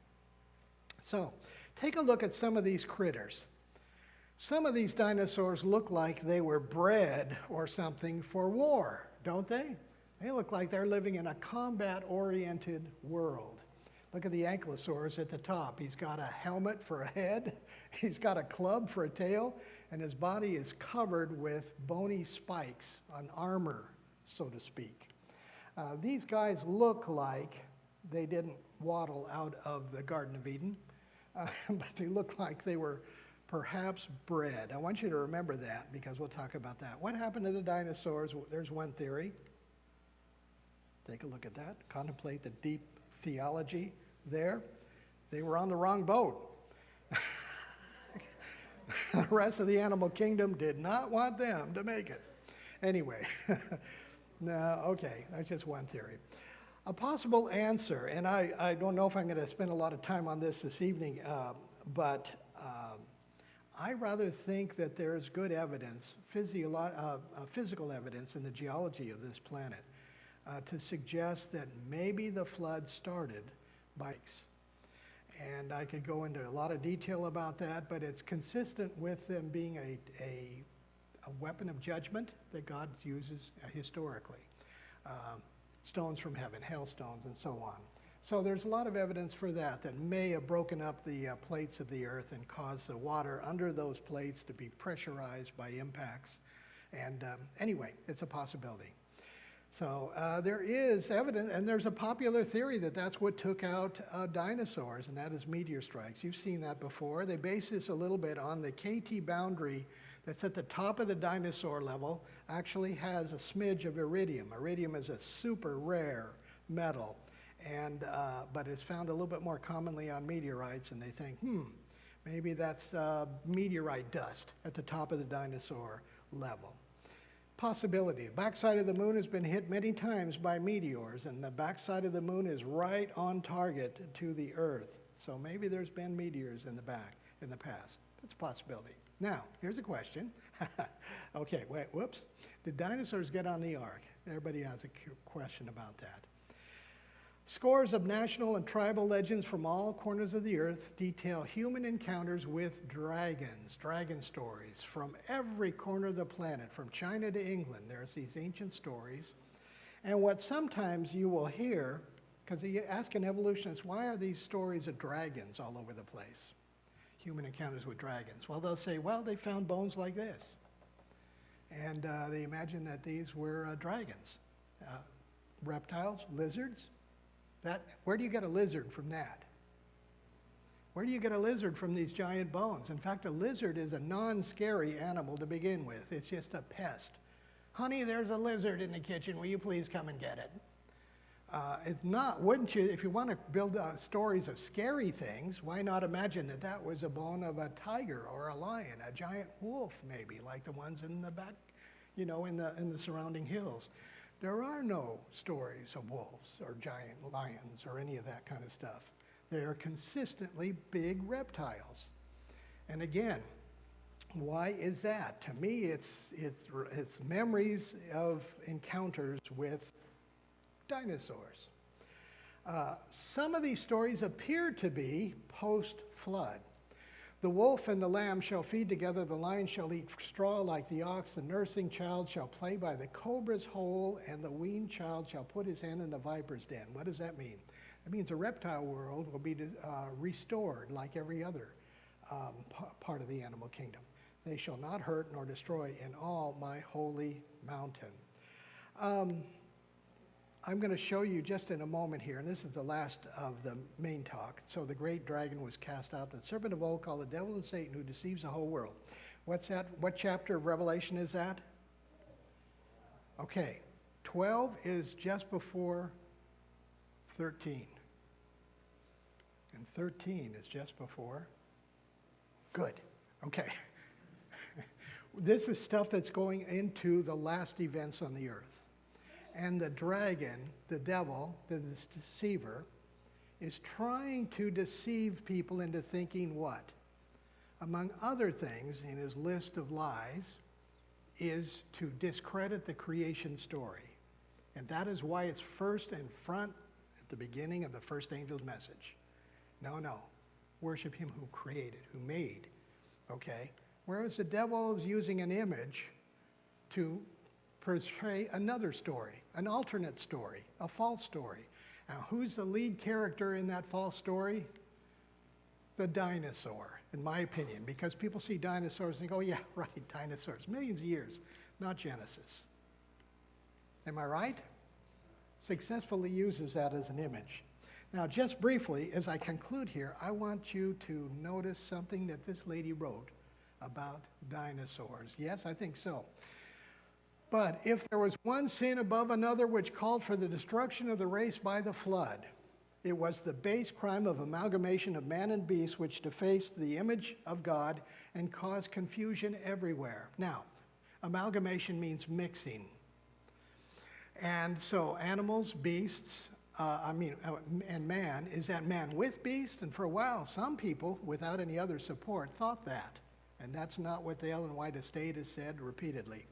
So, take a look at some of these critters. Some of these dinosaurs look like they were bred or something for war, don't they? They look like they're living in a combat-oriented world. Look at the Ankylosaurus at the top. He's got a helmet for a head, he's got a club for a tail, and his body is covered with bony spikes, an armor, so to speak. These guys look like they didn't waddle out of the Garden of Eden, but they look like they were perhaps bred. I want you to remember that because we'll talk about that. What happened to the dinosaurs? There's one theory. Take a look at that. Contemplate the deep theology there. They were on the wrong boat. The rest of the animal kingdom did not want them to make it. Anyway, no, okay, that's just one theory. A possible answer, and I don't know if I'm going to spend a lot of time on this evening, but I rather think that there's good evidence, physical evidence in the geology of this planet to suggest that maybe the flood started by ice. And I could go into a lot of detail about that, but it's consistent with them being a weapon of judgment that God uses historically. Stones from heaven, hailstones, and so on. So there's a lot of evidence for that may have broken up the plates of the earth and caused the water under those plates to be pressurized by impacts. And anyway, it's a possibility. So there is evidence, and there's a popular theory that that's what took out dinosaurs, and that is meteor strikes. You've seen that before. They base this a little bit on the KT boundary that's at the top of the dinosaur level, actually has a smidge of iridium. Iridium is a super rare metal, and but it's found a little bit more commonly on meteorites, and they think, maybe that's meteorite dust at the top of the dinosaur level. Possibility. The backside of the moon has been hit many times by meteors, and the backside of the moon is right on target to the Earth. So maybe there's been meteors in the past. That's a possibility. Now, here's a question. Okay, wait, whoops. Did dinosaurs get on the ark? Everybody has a question about that. Scores of national and tribal legends from all corners of the earth detail human encounters with dragons, dragon stories from every corner of the planet, from China to England. There's these ancient stories. And what sometimes you will hear, because you ask an evolutionist, why are these stories of dragons all over the place? Human encounters with dragons. Well, they'll say, well, they found bones like this. And they imagine that these were dragons. Reptiles, lizards. Where do you get a lizard from that? Where do you get a lizard from these giant bones? In fact, a lizard is a non-scary animal to begin with. It's just a pest. Honey, there's a lizard in the kitchen. Will you please come and get it? It's not, wouldn't you, if you want to build stories of scary things, why not imagine that that was a bone of a tiger or a lion, a giant wolf maybe, like the ones in the back, in the surrounding hills. There are no stories of wolves or giant lions or any of that kind of stuff. They are consistently big reptiles. And again, why is that? To me, it's memories of encounters with dinosaurs. Some of these stories appear to be post-flood. The wolf and the lamb shall feed together, the lion shall eat straw like the ox, the nursing child shall play by the cobra's hole, and the weaned child shall put his hand in the viper's den. What does that mean? That means the reptile world will be restored like every other part of the animal kingdom. They shall not hurt nor destroy in all my holy mountain. I'm going to show you just in a moment here, and this is the last of the main talk. So the great dragon was cast out, the serpent of old called the devil and Satan, who deceives the whole world. What's that? What chapter of Revelation is that? Okay, 12 is just before 13. And 13 is just before. Good. Okay. This is stuff that's going into the last events on the earth. And the dragon, the devil, the deceiver, is trying to deceive people into thinking what? Among other things in his list of lies is to discredit the creation story. And that is why it's first and front at the beginning of the first angel's message. No. Worship him who created, who made. Okay? Whereas the devil is using an image to portray another story, an alternate story, a false story. Now, who's the lead character in that false story? The dinosaur, in my opinion, because people see dinosaurs and go, yeah, right, dinosaurs, millions of years, not Genesis. Am I right? Successfully uses that as an image. Now, just briefly, as I conclude here, I want you to notice something that this lady wrote about dinosaurs. Yes, I think so. But if there was one sin above another which called for the destruction of the race by the flood, it was the base crime of amalgamation of man and beast which defaced the image of God and caused confusion everywhere. Now, amalgamation means mixing. And so animals, beasts, and man, is that man with beast? And for a while, some people, without any other support, thought that. And that's not what the Ellen White estate has said repeatedly.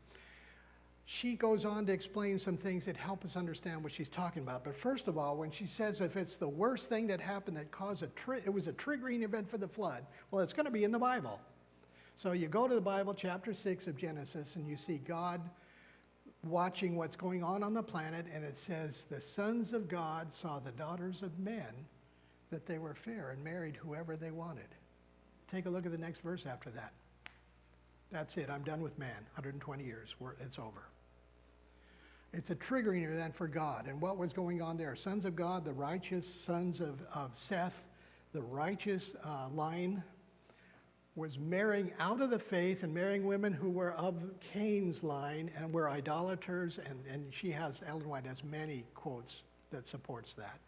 She goes on to explain some things that help us understand what she's talking about. But first of all, when she says if it's the worst thing that happened that caused it was a triggering event for the flood, well, it's going to be in the Bible. So you go to the Bible, chapter 6 of Genesis, and you see God watching what's going on the planet, and it says, the sons of God saw the daughters of men, that they were fair and married whoever they wanted. Take a look at the next verse after that. That's it. I'm done with man. 120 years. It's over. It's a triggering event for God. And what was going on there? Sons of God, the righteous sons of Seth, the righteous line, was marrying out of the faith and marrying women who were of Cain's line and were idolaters. And she has, Ellen White has many quotes that supports that.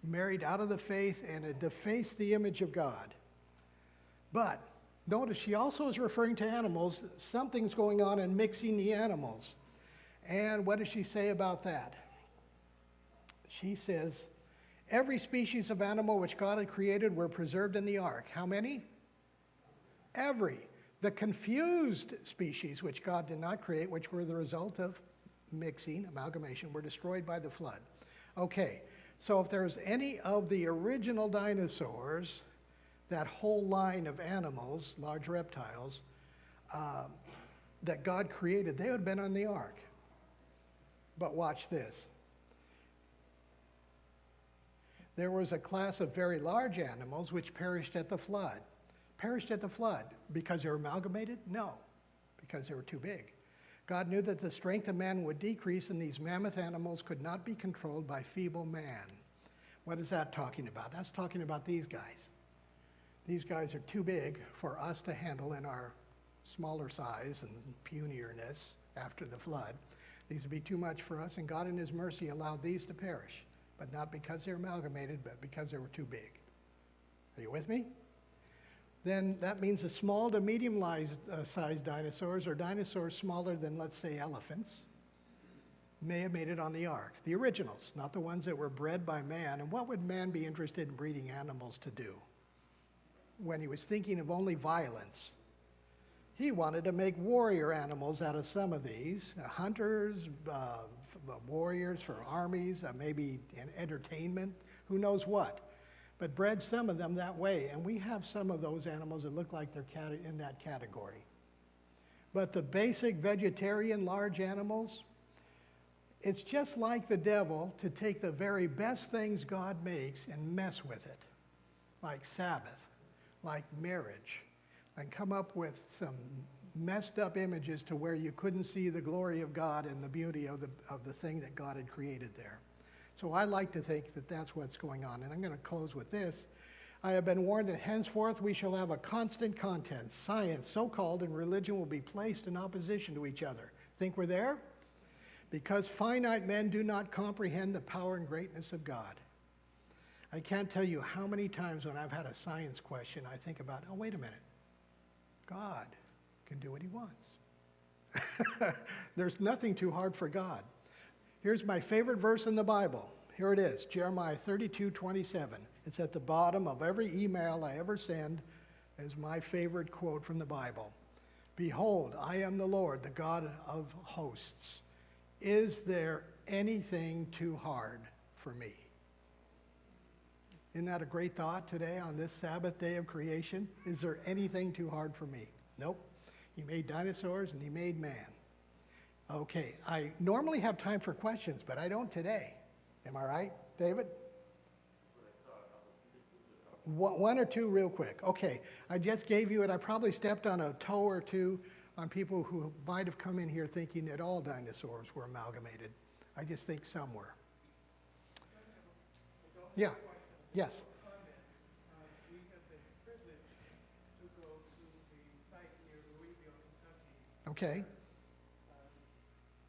Married out of the faith, and it defaced the image of God. But notice she also is referring to animals. Something's going on in mixing the animals. And what does she say about that? She says, every species of animal which God had created were preserved in the ark. How many? Every. The confused species which God did not create, which were the result of mixing, amalgamation, were destroyed by the flood. Okay, so if there's any of the original dinosaurs, that whole line of animals, large reptiles, that God created, they would have been on the ark. But watch this. There was a class of very large animals which perished at the flood. Perished at the flood because they were amalgamated? No, because they were too big. God knew that the strength of man would decrease, and these mammoth animals could not be controlled by feeble man. What is that talking about? That's talking about these guys. These guys are too big for us to handle in our smaller size and punierness after the flood. These would be too much for us, and God in his mercy allowed these to perish, but not because they're amalgamated, but because they were too big. Are you with me? Then that means the small to medium-sized dinosaurs, or dinosaurs smaller than, let's say, elephants, may have made it on the ark. The originals, not the ones that were bred by man. And what would man be interested in breeding animals to do? When he was thinking of only violence, he wanted to make warrior animals out of some of these, hunters, warriors for armies, maybe in entertainment, who knows what. But bred some of them that way, and we have some of those animals that look like they're in that category. But the basic vegetarian large animals, it's just like the devil to take the very best things God makes and mess with it, like Sabbath, like marriage, and come up with some messed up images to where you couldn't see the glory of God and the beauty of the thing that God had created there. So I like to think that that's what's going on. And I'm going to close with this. I have been warned that henceforth we shall have a constant contest. Science, so-called, and religion will be placed in opposition to each other. Think we're there? Because finite men do not comprehend the power and greatness of God. I can't tell you how many times when I've had a science question, I think about, oh, wait a minute. God can do what he wants. There's nothing too hard for God. Here's my favorite verse in the Bible. Here it is, Jeremiah 32:27. It's at the bottom of every email I ever send as my favorite quote from the Bible. Behold, I am the Lord, the God of hosts. Is there anything too hard for me? Isn't that a great thought today on this Sabbath day of creation? Is there anything too hard for me? Nope. He made dinosaurs and he made man. Okay, I normally have time for questions, but I don't today. Am I right, David? One or two real quick. Okay, I just gave you it. I probably stepped on a toe or two on people who might have come in here thinking that all dinosaurs were amalgamated. I just think some were. Yeah, yes. We have the privilege to go to the site near Louisville, Kentucky. Okay.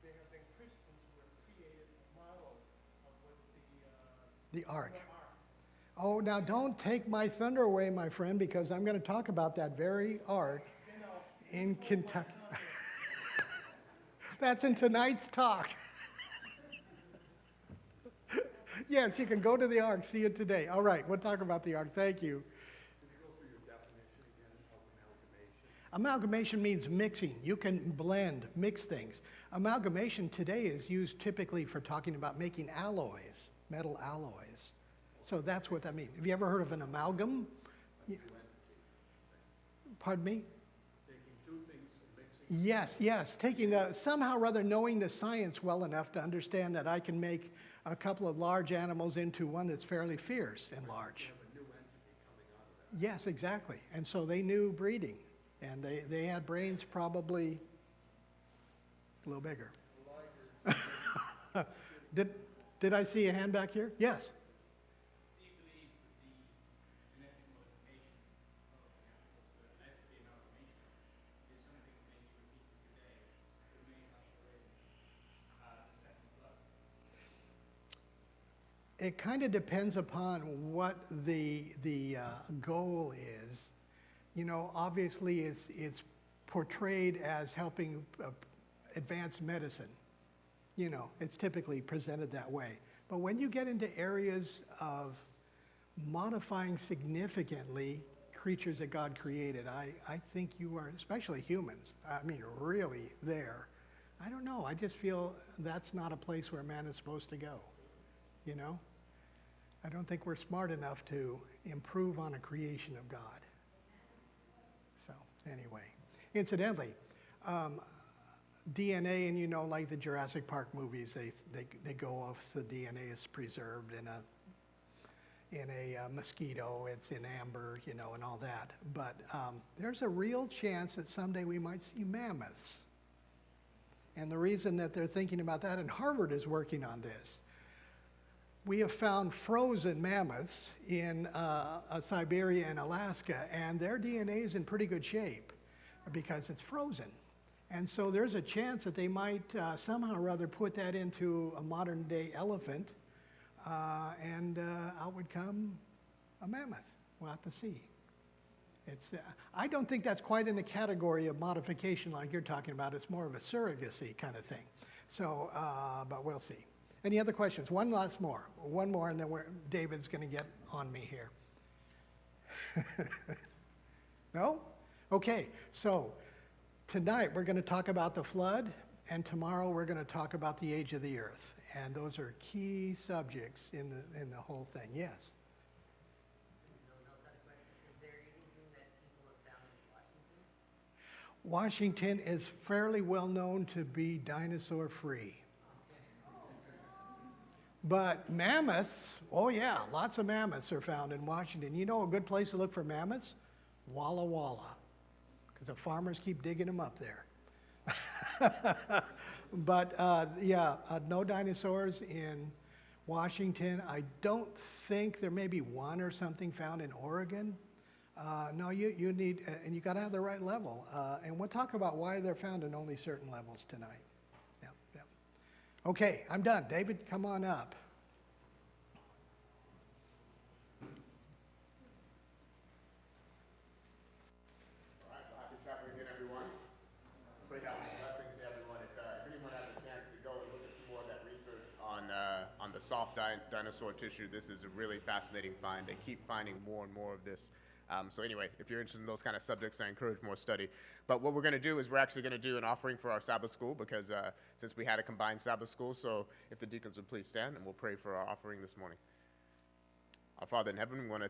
There have been Christians who have created a model of what The ark. Oh, now don't take my thunder away, my friend, because I'm going to talk about that very ark in Kentucky. That's in tonight's talk. Yes, you can go to the ark, see it today. All right, we'll talk about the ark. Thank you. Amalgamation means mixing. You can blend, mix things. Amalgamation today is used typically for talking about making alloys, metal alloys. So that's what that means. Have you ever heard of an amalgam? Pardon me? Taking two things and mixing. Yes. Taking somehow or other knowing the science well enough to understand that I can make a couple of large animals into one that's fairly fierce and large. Yes, exactly. And so they knew breeding. And they had brains probably a little bigger. Did I see a hand back here? Yes. Do you believe the genetic modification of the amalgamation is something that may be repeated today that may usher in the second flood? It kind of depends upon what the goal is. You know, obviously it's portrayed as helping advance medicine. You know, it's typically presented that way. But when you get into areas of modifying significantly creatures that God created, I think you are, especially humans, I mean, really there. I don't know, I just feel that's not a place where man is supposed to go, you know? I don't think we're smart enough to improve on a creation of God. So, anyway. Incidentally, DNA, and you know, like the Jurassic Park movies, they go off the DNA is preserved in a mosquito, it's in amber, you know, and all that. But there's a real chance that someday we might see mammoths. And the reason that they're thinking about that, and Harvard is working on this, we have found frozen mammoths in Siberia and Alaska, and their DNA is in pretty good shape because it's frozen. And so there's a chance that they might somehow or other put that into a modern day elephant, and out would come a mammoth. We'll have to see. It's, I don't think that's quite in the category of modification like you're talking about. It's more of a surrogacy kind of thing. So, but we'll see. Any other questions? One more, and then David's going to get on me here. No? Okay, so tonight we're going to talk about the flood, and tomorrow we're going to talk about the age of the earth. And those are key subjects in the whole thing. Yes? Washington is fairly well known to be dinosaur free. But mammoths, oh yeah, lots of mammoths are found in Washington. You know a good place to look for mammoths? Walla Walla, because the farmers keep digging them up there. But no dinosaurs in Washington. I don't think there may be one or something found in Oregon. No, you need, and you got to have the right level. And we'll talk about why they're found in only certain levels tonight. Yeah. Okay, I'm done. David, come on up. All right, so happy Sabbath again, everyone. Pray out blessings to everyone. If anyone has a chance to go and look at some more of that research on the soft dinosaur tissue, this is a really fascinating find. They keep finding more and more of this. So anyway, if you're interested in those kind of subjects, I encourage more study. But what we're going to do is we're actually going to do an offering for our Sabbath school because since we had a combined Sabbath school, so if the deacons would please stand and we'll pray for our offering this morning. Our Father in heaven, we want to